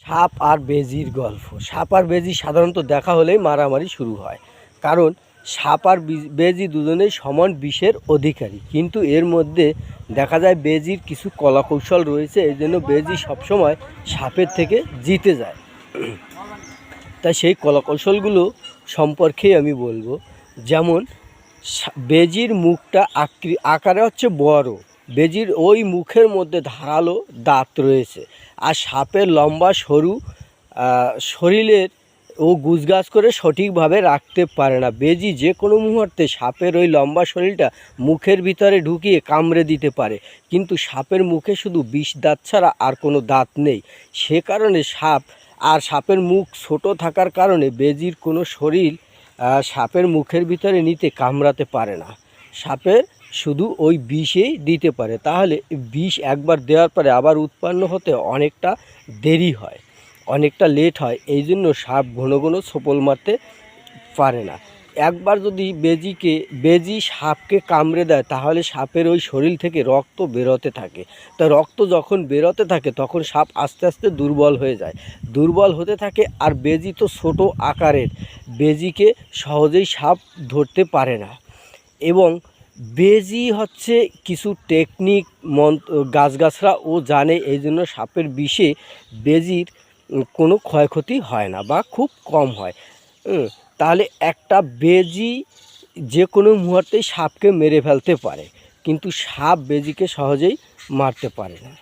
সাপ আর বেজির গল্প। সাপ আর বেজি সাধারণত দেখা হলেই মারামারি শুরু হয়, কারণ সাপ আর বেজি দুজনেই সমান বিষের অধিকারী। কিন্তু এর মধ্যে দেখা যায় বেজির কিছু কলাকৌশল রয়েছে, এই জন্য বেজি সবসময় সাপের থেকে জিতে যায়। তাই সেই কলাকৌশলগুলো সম্পর্কেই আমি বলবো। যেমন বেজির মুখটা আকারে হচ্ছে বড়, বেজির ওই মুখের মধ্যে ধারালো দাঁত রয়েছে, আর সাপের লম্বা সরু শরীরের ও গুজগাছ করে সঠিকভাবে রাখতে পারে না। বেজি যে কোনো মুহূর্তে সাপের ওই লম্বা শরীরটা মুখের ভিতরে ঢুকিয়ে কামড়ে দিতে পারে, কিন্তু সাপের মুখে শুধু বিষ দাঁত ছাড়া আর কোনো দাঁত নেই। সে কারণে সাপের মুখ ছোট থাকার কারণে বেজির কোনো শরীর সাপের মুখের ভিতরে নিতে কামড়াতে পারে না। সাপের শুধু ওই বিষেই দিতে পারে, তাহলে বিষ একবার দেওয়ার পরে আবার উৎপন্ন হতে অনেকটা দেরি হয়, অনেকটা লেট হয়। এই জন্য সাপ ঘন ঘন ছোপল মারতে পারে না। একবার যদি বেজি সাপকে কামড়ে দেয়, তাহলে সাপের ওই শরীর থেকে রক্ত বেরোতে থাকে। তা রক্ত যখন বেরোতে থাকে তখন সাপ আস্তে আস্তে দুর্বল হয়ে যায়, দুর্বল হতে থাকে। আর বেজি তো ছোটো আকারের, বেজিকে সহজেই সাপ ধরতে পারে না। এবং বেজি হচ্ছে কিছু টেকনিক গাছগাছরা ও জানে, এই জন্য সাপের বিষে বেজির কোনো ক্ষয়ক্ষতি হয় না বা খুব কম হয়। তাহলে একটা বেজি যে কোনো মুহূর্তেই সাপকে মেরে ফেলতে পারে, কিন্তু সাপ বেজিকে সহজেই মারতে পারে না।